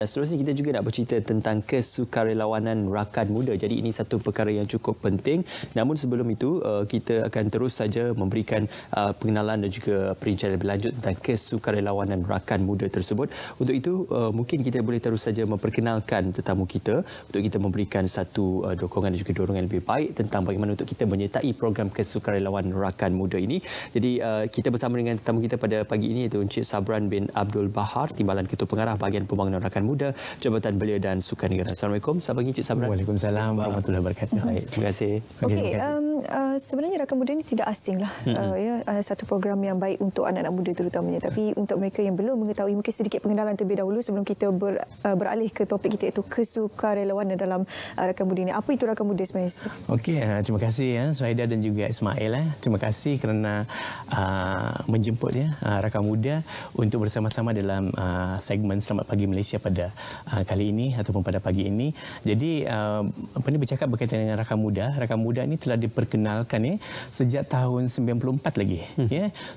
Seterusnya kita juga nak bercerita tentang kesukarelawanan rakan muda. Jadi ini satu perkara yang cukup penting. Namun sebelum itu kita akan terus saja memberikan pengenalan dan juga perincian lebih lanjut tentang kesukarelawanan rakan muda tersebut. Untuk itu mungkin kita boleh terus saja memperkenalkan tetamu kita untuk kita memberikan satu dukungan dan juga dorongan lebih baik tentang bagaimana untuk kita menyertai program kesukarelawan rakan muda ini. Jadi kita bersama dengan tetamu kita pada pagi ini iaitu Encik Sabran bin Abdul Bahar, Timbalan Ketua Pengarah Bahagian Pembangunan Rakan Muda, Jabatan Belia dan Sukan Negara. Assalamualaikum. Selamat pagi Encik Sabran. Waalaikumsalam warahmatullahi wabarakatuh. Baik, terima kasih. Okey, sebenarnya Rakan Muda ini tidak asing lah. Satu program yang baik untuk anak-anak muda terutamanya. Tapi untuk mereka yang belum mengetahui, mungkin sedikit pengenalan terlebih dahulu sebelum kita beralih ke topik kita iaitu kesukarelawanan dalam Rakan Muda ini. Apa itu Rakan Muda sebenarnya? Okey, terima kasih Suhaida dan juga Ismail. Terima kasih kerana menjemput Rakan Muda untuk bersama-sama dalam segmen Selamat Pagi Malaysia pada kali ini ataupun pada pagi ini. Jadi bercakap berkaitan dengan Rakan Muda. Rakan Muda ini telah diperkenalkan sejak tahun 94 lagi.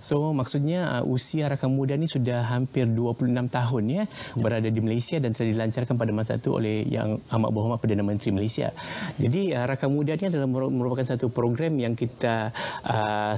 So maksudnya usia Rakan Muda ini sudah hampir 26 tahun berada di Malaysia dan telah dilancarkan pada masa itu oleh Yang Amat Berhormat Perdana Menteri Malaysia. Jadi Rakan Muda ini adalah merupakan satu program yang kita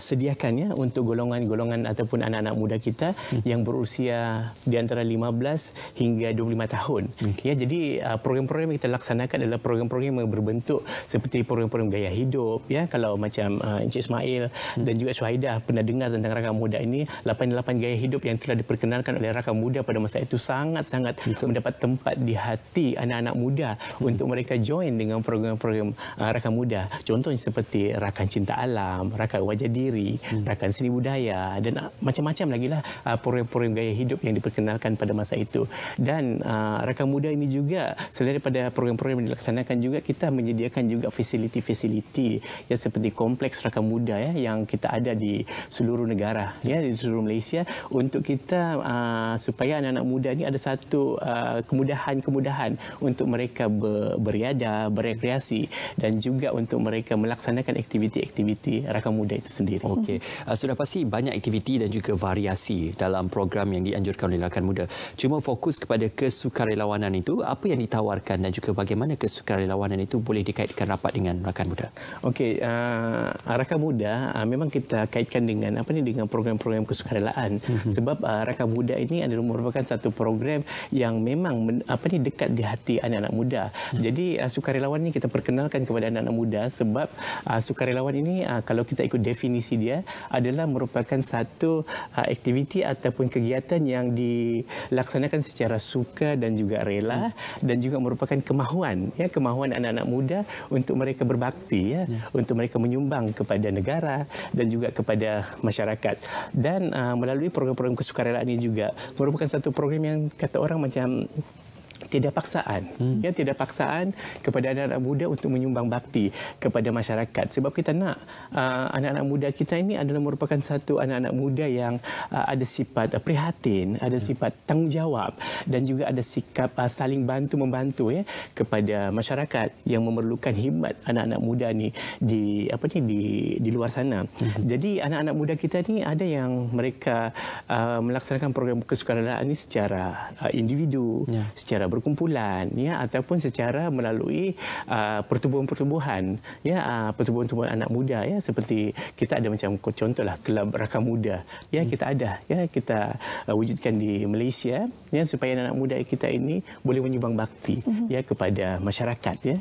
sediakan untuk golongan-golongan ataupun anak-anak muda kita yang berusia di antara 15 hingga 25 tahun. Jadi program-program yang kita laksanakan adalah program-program yang berbentuk seperti program-program gaya hidup. Kalau macam Encik Ismail dan juga Suhaidah pernah dengar tentang Rakan Muda ini, 88 gaya hidup yang telah diperkenalkan oleh Rakan Muda pada masa itu sangat-sangat mendapat tempat di hati anak-anak muda untuk mereka join dengan program-program Rakan Muda. Contohnya seperti Rakan Cinta Alam, Rakan Wajah Diri, Rakan Seni Budaya dan macam-macam lagi lah program-program gaya hidup yang diperkenalkan pada masa itu. Dan Rakan Muda ini juga selain daripada program-program yang dilaksanakan juga kita menyediakan juga fasiliti-fasiliti yang seperti kompleks Rakan Muda yang kita ada di seluruh negara di seluruh Malaysia untuk kita supaya anak-anak muda ini ada satu kemudahan-kemudahan untuk mereka beriadah, berekreasi dan juga untuk mereka melaksanakan aktiviti-aktiviti Rakan Muda itu sendiri. Okey, sudah pasti banyak aktiviti dan juga variasi dalam program yang dianjurkan oleh Rakan Muda. Cuma fokus kepada kesukarelawanan itu, apa yang ditawarkan dan juga bagaimana kesukarelawanan itu boleh dikaitkan rapat dengan Rakan Muda? Okey, Rakan Muda memang kita kaitkan dengan dengan program-program kesukarelaan sebab Rakan Muda ini adalah merupakan satu program yang memang dekat di hati anak-anak muda. Jadi sukarelawan ini kita perkenalkan kepada anak-anak muda sebab sukarelawan ini kalau kita ikut definisi dia adalah merupakan satu aktiviti ataupun kegiatan yang dilaksanakan secara suka dan juga rela dan juga merupakan kemahuan kemahuan anak-anak muda untuk mereka berbakti untuk mereka menyumbang kepada negara dan juga kepada masyarakat. Dan melalui program-program kesukarelaan ini juga merupakan satu program yang kata orang macam tidak paksaan tidak paksaan kepada anak-anak muda untuk menyumbang bakti kepada masyarakat sebab kita nak anak-anak muda kita ini adalah merupakan satu anak-anak muda yang ada sifat prihatin, ada sifat tanggungjawab dan juga ada sikap saling bantu-membantu kepada masyarakat yang memerlukan khidmat anak-anak muda ni di luar sana. Jadi anak-anak muda kita ni ada yang mereka melaksanakan program kesukarelawan ini secara individu, secara berkumpulan ataupun secara melalui pertubuhan-pertubuhan pertubuhan-pertubuhan anak muda seperti kita ada macam contohlah kelab Rakan Muda kita ada kita wujudkan di Malaysia supaya anak muda kita ini boleh menyumbang bakti kepada masyarakat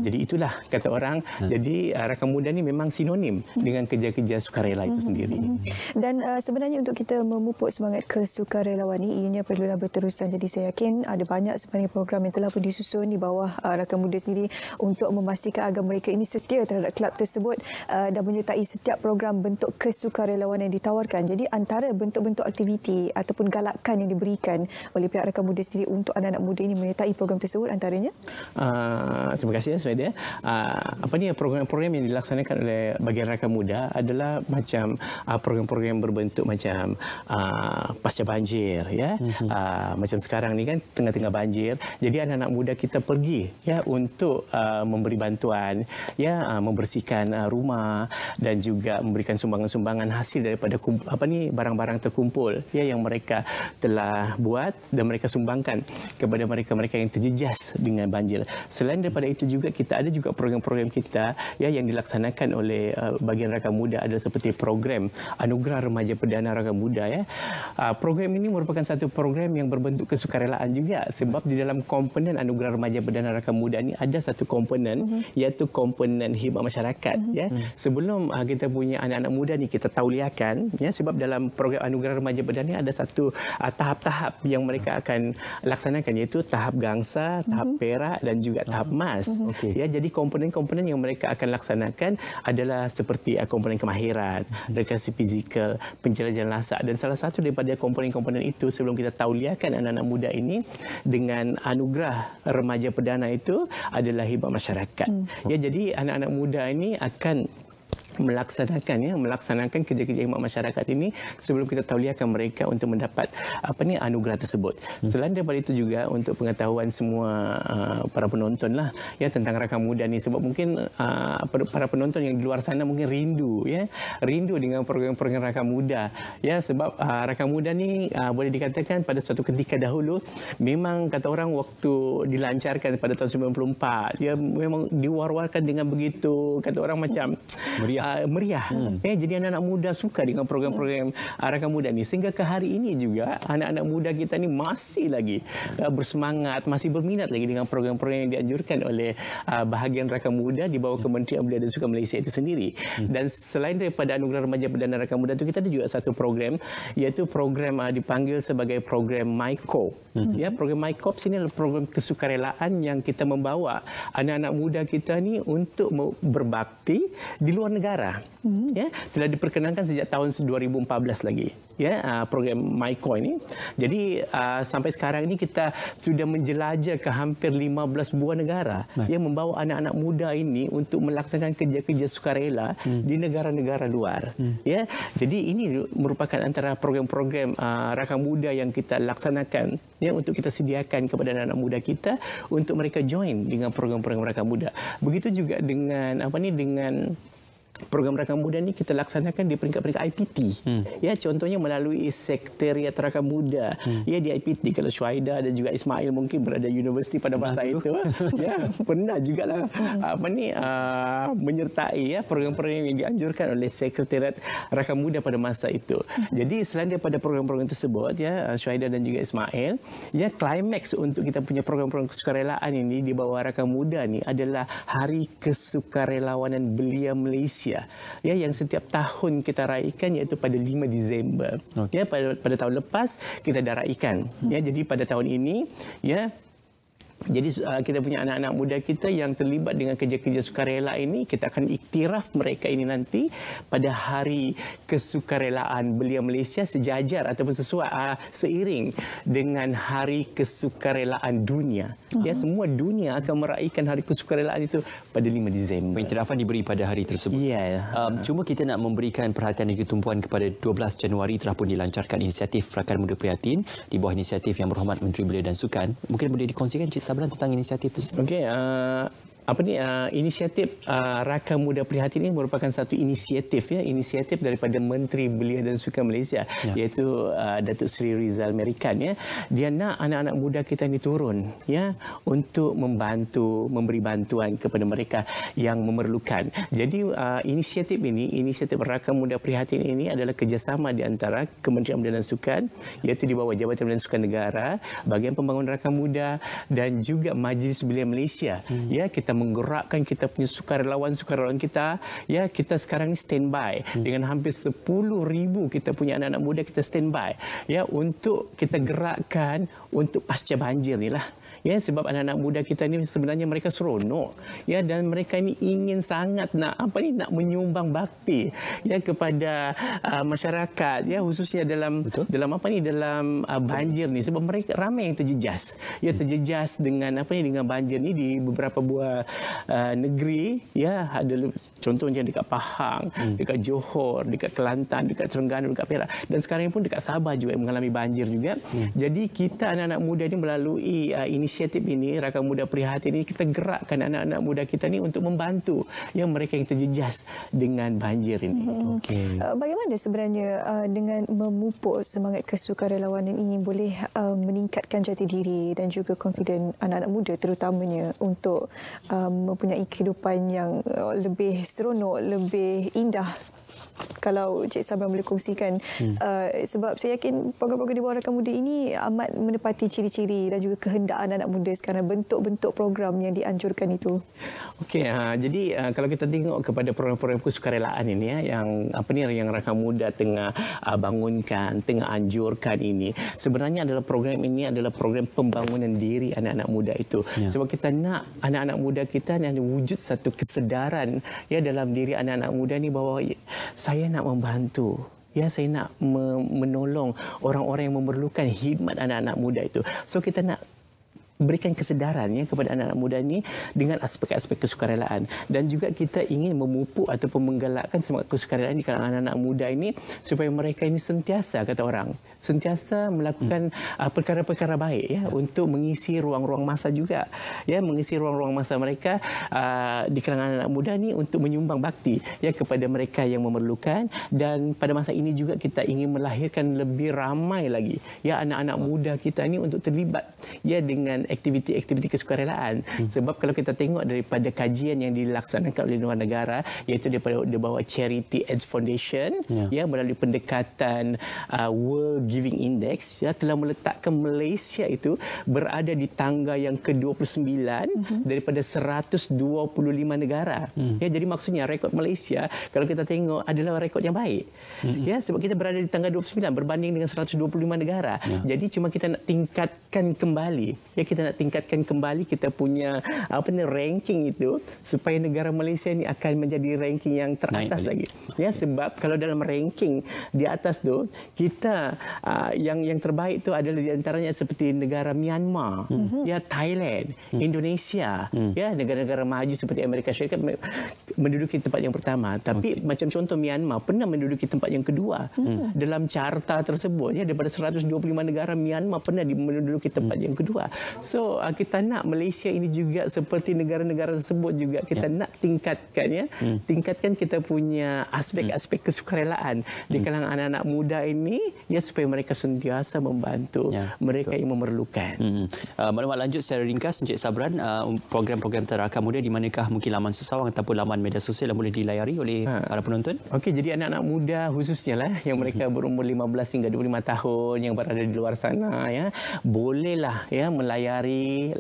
jadi itulah kata orang. Jadi Rakan Muda ni memang sinonim dengan kerja-kerja sukarela itu sendiri. Dan sebenarnya untuk kita memupuk semangat kesukarelawan ini ianya perlulah berterusan. Jadi saya yakin ada banyak sebenarnya program yang telah pun disusun di bawah Rakan Muda sendiri untuk memastikan agar mereka ini setia terhadap kelab tersebut dan menyertai setiap program bentuk kesukarelawan yang ditawarkan. Jadi antara bentuk-bentuk aktiviti ataupun galakan yang diberikan oleh pihak Rakan Muda sendiri untuk anak-anak muda ini menyertai program tersebut antaranya? Terima kasih Suhaida. Program-program yang dilaksanakan oleh bahagian Rakan Muda adalah macam program-program berbentuk macam pasca banjir macam sekarang ni kan tengah-tengah banjir banjir. Jadi anak-anak muda kita pergi ya untuk memberi bantuan, ya membersihkan rumah dan juga memberikan sumbangan-sumbangan hasil daripada barang-barang terkumpul ya yang mereka telah buat dan mereka sumbangkan kepada mereka-mereka yang terjejas dengan banjir. Selain daripada itu juga kita ada juga program-program kita ya yang dilaksanakan oleh bahagian rakan muda adalah seperti program Anugerah Remaja Perdana Rakan Muda ya. Program ini merupakan satu program yang berbentuk kesukarelaan juga sebab di dalam komponen Anugerah Remaja Perdana Rakan Muda ini ada satu komponen iaitu komponen khidmat masyarakat ya. Sebelum kita punya anak-anak muda ni kita tauliakan ya sebab dalam program Anugerah Remaja Perdana ni ada satu tahap-tahap yang mereka akan laksanakan iaitu tahap gangsa, tahap perak dan juga tahap emas. Ya, jadi komponen-komponen yang mereka akan laksanakan adalah seperti komponen kemahiran, rekreasi fizikal, penjelajahan lasak dan salah satu daripada komponen-komponen itu sebelum kita tauliakan anak-anak muda ini dengan anugerah remaja perdana itu adalah khidmat masyarakat. Ya, jadi anak-anak muda ini akan melaksanakan kerja-kerja khidmat masyarakat ini sebelum kita tauliakan mereka untuk mendapat anugerah tersebut. Selain daripada itu juga untuk pengetahuan semua para penonton lah ya tentang rakan muda ni sebab mungkin para penonton yang di luar sana mungkin rindu dengan program-program rakan muda ya sebab rakan muda ni boleh dikatakan pada suatu ketika dahulu memang kata orang waktu dilancarkan pada tahun 94 dia memang diwar-warkan dengan begitu kata orang macam meriah. Jadi anak-anak muda suka dengan program-program rakan muda ni sehingga ke hari ini juga anak-anak muda kita ni masih lagi bersemangat, masih berminat lagi dengan program-program yang dianjurkan oleh bahagian rakan muda di bawah Kementerian Belia dan Sukan Malaysia itu sendiri. Dan selain daripada Anugerah Remaja Perdana Rakan Muda itu kita ada juga satu program iaitu program dipanggil sebagai program MyCo. Ya, program MyCo ini adalah program kesukarelaan yang kita membawa anak-anak muda kita ni untuk berbakti di luar negara. Ya, telah diperkenankan sejak tahun 2014 lagi. Ya, program MyCo ini. Jadi sampai sekarang ini kita sudah menjelajah ke hampir 15 buah negara yang membawa anak-anak muda ini untuk melaksanakan kerja-kerja sukarela di negara-negara luar. Ya, jadi ini merupakan antara program-program rakan muda yang kita laksanakan ya untuk kita sediakan kepada anak-anak muda kita untuk mereka join dengan program-program rakan muda. Begitu juga dengan dengan program rakan muda ni kita laksanakan di peringkat-peringkat IPT. Ya, contohnya melalui Sekretariat Rakan Muda. Ya, di IPT kalau Syuaida dan juga Ismail mungkin berada universiti pada masa itu. Ya, pernah jugalah menyertai ya program-program yang dianjurkan oleh Sekretariat Rakan Muda pada masa itu. Jadi selain daripada program-program tersebut ya Syuaida dan juga Ismail, ya klimaks untuk kita punya program-program kesukarelaan ini di bawah Rakan Muda ni adalah Hari Kesukarelawanan Belia Malaysia. Ya, yang setiap tahun kita raikan iaitu pada 5 Disember. Ya, pada tahun lepas kita dah raikan. Ya, jadi pada tahun ini ya jadi kita punya anak-anak muda kita yang terlibat dengan kerja-kerja sukarela ini kita akan iktiraf mereka ini nanti pada Hari Kesukarelaan Belia Malaysia sejajar ataupun sesuai seiring dengan Hari Kesukarelaan Dunia. Ya, semua dunia akan meraihkan Hari Kesukarelaan itu pada 5 Disember. Pengiktirafan diberi pada hari tersebut. Ya. Cuma kita nak memberikan perhatian dan ketumpuan kepada 12 Januari telah pun dilancarkan inisiatif Rakan Muda Prihatin di bawah inisiatif Yang Berhormat Menteri Belia dan Sukan. Mungkin boleh dikongsikan Cik Sabran tentang inisiatif tersebut. Okey, inisiatif Rakan Muda Prihatin ini merupakan satu inisiatif daripada Menteri Belia dan Sukan Malaysia iaitu Datuk Seri Rizal Merican ya. Dia nak anak-anak muda kita ini turun ya untuk membantu, memberi bantuan kepada mereka yang memerlukan. Jadi inisiatif Rakan Muda Prihatin ini adalah kerjasama di antara Kementerian Belia dan Sukan iaitu di bawah Jabatan Belia dan Sukan Negara, Bahagian Pembangunan Rakan Muda dan juga Majlis Belia Malaysia. Ya, kita menggerakkan kita punya sukarelawan kita ya, kita sekarang ni standby dengan hampir 10,000 kita punya anak-anak muda kita standby ya untuk kita gerakkan untuk pasca banjir ni lah Ya, sebab anak-anak muda kita ni sebenarnya mereka seronok. Ya, dan mereka ini ingin sangat nak menyumbang bakti ya kepada masyarakat, ya, khususnya dalam banjir ni, sebab mereka ramai yang terjejas. Ya, terjejas dengan dengan banjir ni di beberapa buah negeri, ya, ada contohnya dekat Pahang, dekat Johor, dekat Kelantan, dekat Terengganu, dekat Perak, dan sekarang pun dekat Sabah juga yang mengalami banjir juga. Jadi kita anak-anak muda ni melalui inisiatif ini, Rakan Muda Prihatin ini, kita gerakkan anak-anak muda kita ni untuk membantu yang mereka yang terjejas dengan banjir ini. Bagaimana sebenarnya dengan memupuk semangat kesukarelawanan ini boleh meningkatkan jati diri dan juga confident anak-anak muda terutamanya untuk mempunyai kehidupan yang lebih seronok, lebih indah? Kalau Cik Sabran boleh kongsikan, sebab saya yakin program-program di bawah Rakan Muda ini amat menepati ciri-ciri dan juga kehendak anak-anak muda sekarang, bentuk-bentuk program yang dianjurkan itu. Okey, jadi kalau kita tengok kepada program-program kesukarelaan ini, yang yang Rakan Muda tengah bangunkan, tengah anjurkan ini, sebenarnya adalah program ini adalah program pembangunan diri anak-anak muda itu. Sebab kita nak anak-anak muda kita ni ada wujud satu kesedaran ya dalam diri anak-anak muda ni bahawa saya nak membantu. Ya, saya nak menolong orang-orang yang memerlukan khidmat anak-anak muda itu. So kita nak berikan kesedaran ya kepada anak-anak muda ini dengan aspek-aspek kesukarelaan, dan juga kita ingin memupuk ataupun menggalakkan semangat kesukarelaan di kalangan anak-anak muda ini supaya mereka ini sentiasa, kata orang, sentiasa melakukan perkara-perkara baik ya untuk mengisi ruang-ruang masa juga, ya, mengisi ruang-ruang masa mereka di kalangan anak muda ini untuk menyumbang bakti ya kepada mereka yang memerlukan. Dan pada masa ini juga kita ingin melahirkan lebih ramai lagi ya anak-anak muda kita ini untuk terlibat ya dengan aktiviti-aktiviti kesukarelaan. Sebab kalau kita tengok daripada kajian yang dilaksanakan oleh luar negara, iaitu daripada di bawah Charity AIDS Foundation ya melalui pendekatan World Giving Index ya telah meletakkan Malaysia itu berada di tangga yang ke-29 daripada 125 negara. Ya, jadi maksudnya rekod Malaysia kalau kita tengok adalah rekod yang baik. Ya, sebab kita berada di tangga 29 berbanding dengan 125 negara. Jadi cuma kita nak tingkatkan kembali. Ya, kita nak tingkatkan kembali kita punya ranking itu supaya negara Malaysia ini akan menjadi ranking yang teratas lagi. Ya, sebab kalau dalam ranking di atas tu kita yang terbaik tu adalah di antaranya seperti negara Myanmar, ya, Thailand, Indonesia, ya, negara-negara maju seperti Amerika Syarikat menduduki tempat yang pertama. Tapi macam contoh Myanmar pernah menduduki tempat yang kedua dalam carta tersebut ya, daripada 125 negara Myanmar pernah menduduki tempat yang kedua. So kita nak Malaysia ini juga seperti negara-negara tersebut juga kita nak tingkatkan ya, tingkatkan kita punya aspek-aspek kesukarelaan di kalangan anak-anak muda ini ya supaya mereka sentiasa membantu mereka yang memerlukan. Maklumat lanjut secara ringkas Encik Sabran, program-program Rakan Muda di manakah mungkin laman sesawang ataupun laman media sosial yang boleh dilayari oleh para penonton? Okey, jadi anak-anak muda khususnya lah yang mereka berumur 15 hingga 25 tahun yang berada di luar sana ya, bolehlah ya melayari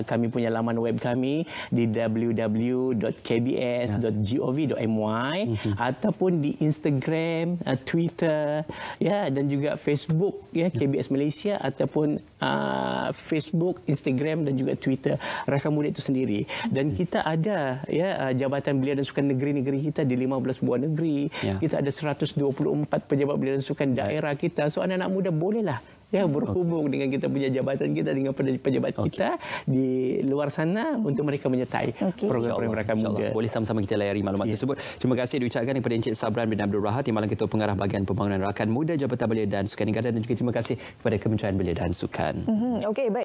kami punya laman web kami di www.kbs.gov.my ataupun di Instagram, Twitter ya, dan juga Facebook ya, KBS Malaysia, ataupun Facebook, Instagram dan juga Twitter Rakan Muda itu sendiri. Dan kita ada ya Jabatan Belia dan Sukan negeri-negeri kita di 15 buah negeri. Kita ada 124 pejabat belia dan sukan daerah kita. So anak-anak muda bolehlah ya berhubung dengan kita punya jabatan kita dengan pejabat kita di luar sana untuk mereka menyertai program-program Rakan Muda. Boleh sama-sama kita layari maklumat tersebut. Terima kasih diucapkan kepada Encik Sabran bin Abdul Rahad, Timbalan Ketua Pengarah Bahagian Pembangunan Rakan Muda Jabatan Belia dan Sukan Negara, dan juga terima kasih kepada Kementerian Belia dan Sukan. Okey, baik.